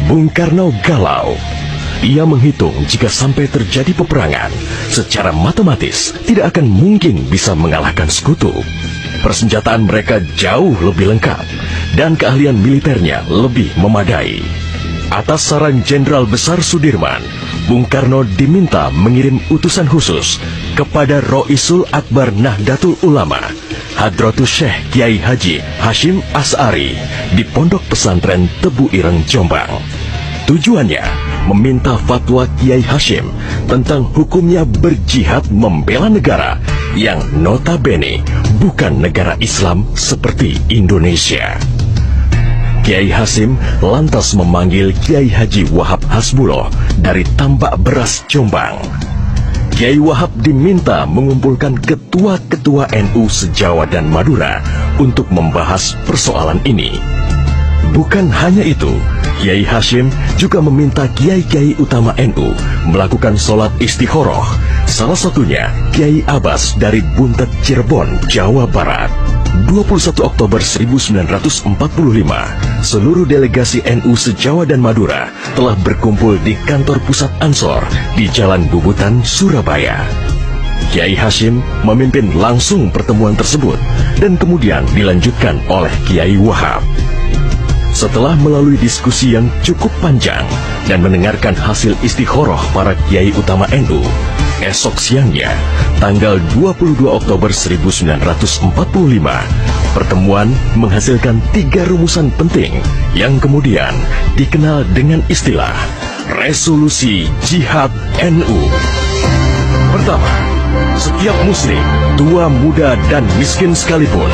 Bung Karno galau. Ia menghitung jika sampai terjadi peperangan, secara matematis tidak akan mungkin bisa mengalahkan sekutu. Persenjataan mereka jauh lebih lengkap dan keahlian militernya lebih memadai. Atas saran Jenderal Besar Sudirman, Bung Karno diminta mengirim utusan khusus kepada Roisul Akbar Nahdlatul Ulama, Hadratus Syekh Kiai Haji Hashim Asy'ari di Pondok Pesantren Tebu Ireng, Jombang. Tujuannya meminta fatwa Kiai Hashim tentang hukumnya berjihad membela negara yang notabene bukan negara Islam seperti Indonesia. Kiai Hashim lantas memanggil Kiai Haji Wahab Hasbuloh dari Tambak Beras, Jombang. Kiai Wahab diminta mengumpulkan ketua-ketua NU se-Jawa dan Madura untuk membahas persoalan ini. Bukan hanya itu, Kiai Hashim juga meminta kiai-kiai utama NU melakukan sholat istikharah, salah satunya Kiai Abbas dari Buntet, Cirebon, Jawa Barat. 21 Oktober 1945, seluruh delegasi NU se-Jawa dan Madura telah berkumpul di kantor pusat Ansor di Jalan Bubutan, Surabaya. Kiai Hashim memimpin langsung pertemuan tersebut dan kemudian dilanjutkan oleh Kiai Wahab. Setelah melalui diskusi yang cukup panjang dan mendengarkan hasil istikharah para kiai utama NU, esok siangnya, tanggal 22 Oktober 1945, pertemuan menghasilkan 3 rumusan penting yang kemudian dikenal dengan istilah Resolusi Jihad NU. Pertama, setiap muslim, tua, muda, dan miskin sekalipun,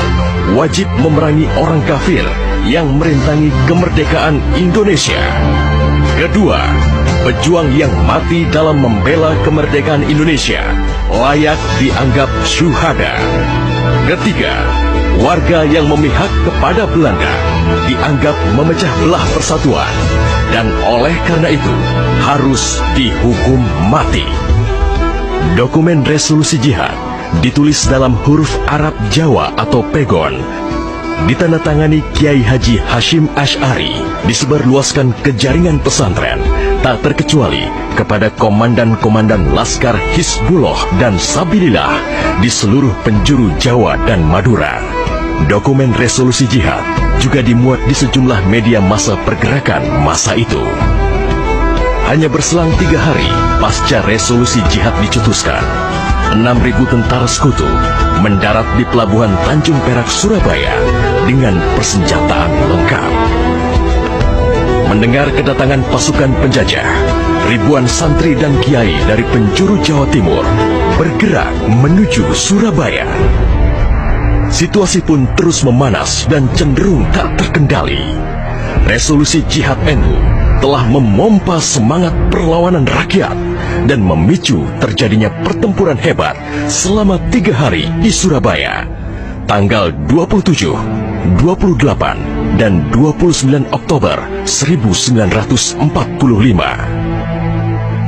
wajib memerangi orang kafir yang merintangi kemerdekaan Indonesia. Kedua, pejuang yang mati dalam membela kemerdekaan Indonesia layak dianggap syuhada. Ketiga, warga yang memihak kepada Belanda dianggap memecah belah persatuan dan oleh karena itu harus dihukum mati. Dokumen resolusi jihad ditulis dalam huruf Arab Jawa atau pegon, ditandatangani Kiai Haji Hashim Asy'ari, disebarluaskan ke jaringan pesantren, tak terkecuali kepada komandan-komandan Laskar Hizbullah dan Sabilillah di seluruh penjuru Jawa dan Madura. Dokumen resolusi jihad juga dimuat di sejumlah media massa pergerakan masa itu. Hanya berselang 3 hari pasca resolusi jihad dicetuskan, 6.000 tentara sekutu mendarat di Pelabuhan Tanjung Perak, Surabaya dengan persenjataan lengkap. Mendengar kedatangan pasukan penjajah, ribuan santri dan kiai dari penjuru Jawa Timur bergerak menuju Surabaya. Situasi pun terus memanas dan cenderung tak terkendali. Resolusi Jihad NU telah memompa semangat perlawanan rakyat dan memicu terjadinya pertempuran hebat selama 3 hari di Surabaya, tanggal 27, 28, dan 29 Oktober 1945.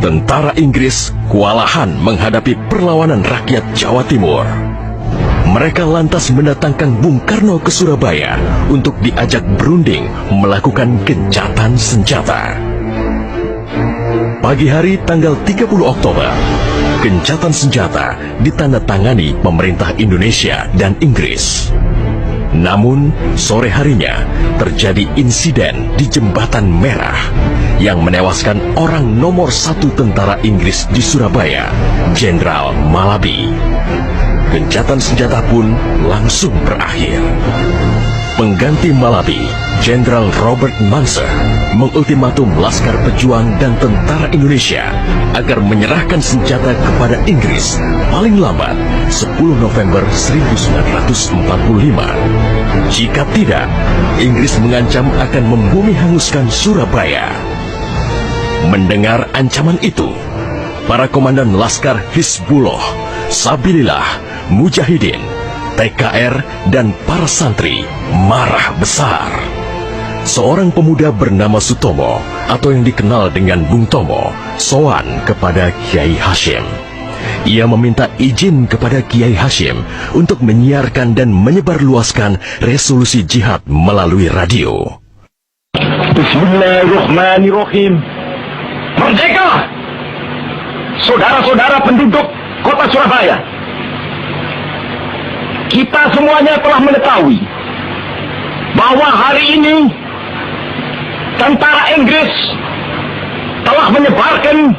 Tentara Inggris kewalahan menghadapi perlawanan rakyat Jawa Timur. Mereka lantas mendatangkan Bung Karno ke Surabaya untuk diajak berunding melakukan gencatan senjata. Pagi hari tanggal 30 Oktober, gencatan senjata ditandatangani pemerintah Indonesia dan Inggris. Namun, sore harinya terjadi insiden di Jembatan Merah yang menewaskan orang nomor 1 tentara Inggris di Surabaya, Jenderal Malabi. Gencatan senjata pun langsung berakhir. Pengganti Malabi, Jenderal Robert Munser, mengultimatum Laskar Pejuang dan tentara Indonesia agar menyerahkan senjata kepada Inggris paling lambat 10 November 1945. Jika tidak, Inggris mengancam akan membumi hanguskan Surabaya. Mendengar ancaman itu, para komandan Laskar Hizbullah, Sabilillah, Mujahidin, TKR, dan para santri marah besar. Seorang pemuda bernama Sutomo atau yang dikenal dengan Bung Tomo sowan kepada Kiai Hashim. Ia meminta izin kepada Kiai Hashim untuk menyiarkan dan menyebarluaskan resolusi jihad melalui radio. Bismillahirrahmanirrahim. Merdeka! Saudara-saudara penduduk kota Surabaya, kita semuanya telah mengetahui bahwa hari ini tentara Inggris telah menyebarkan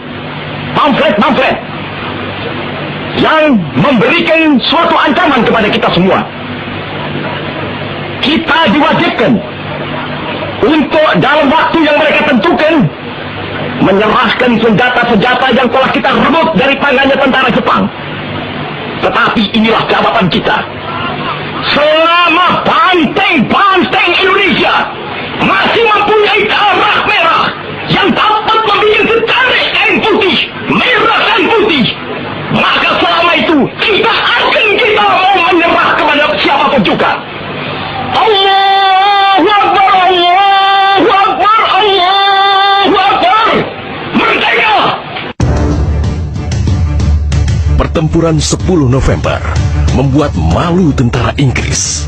pamflet-pamflet yang memberikan suatu ancaman kepada kita semua. Kita diwajibkan untuk dalam waktu yang mereka tentukan menyerahkan senjata-senjata yang telah kita rebut dari tangannya tentara Jepang. Tetapi inilah jawaban kita. Selama banteng-banteng Indonesia masih mempunyai darah merah yang dapat membuat setarik kain putih, merah dan putih, maka selama itu tidak akan kita mau menyerah kepada siapapun juga. Allahu Akbar, Allahu Akbar, Allahu Akbar. Merdeka! Pertempuran 10 November membuat malu tentara Inggris.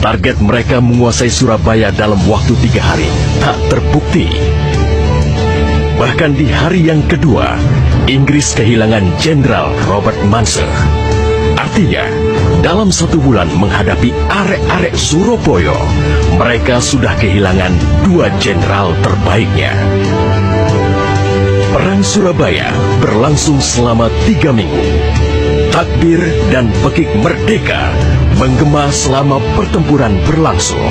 Target mereka menguasai Surabaya dalam waktu 3 hari tak terbukti. Bahkan di hari yang kedua, Inggris kehilangan Jenderal Robert Munser. Artinya, dalam 1 bulan menghadapi arek-arek Surabaya, mereka sudah kehilangan 2 jenderal terbaiknya. Perang Surabaya berlangsung selama 3 minggu. Takbir dan pekik merdeka menggema selama pertempuran berlangsung.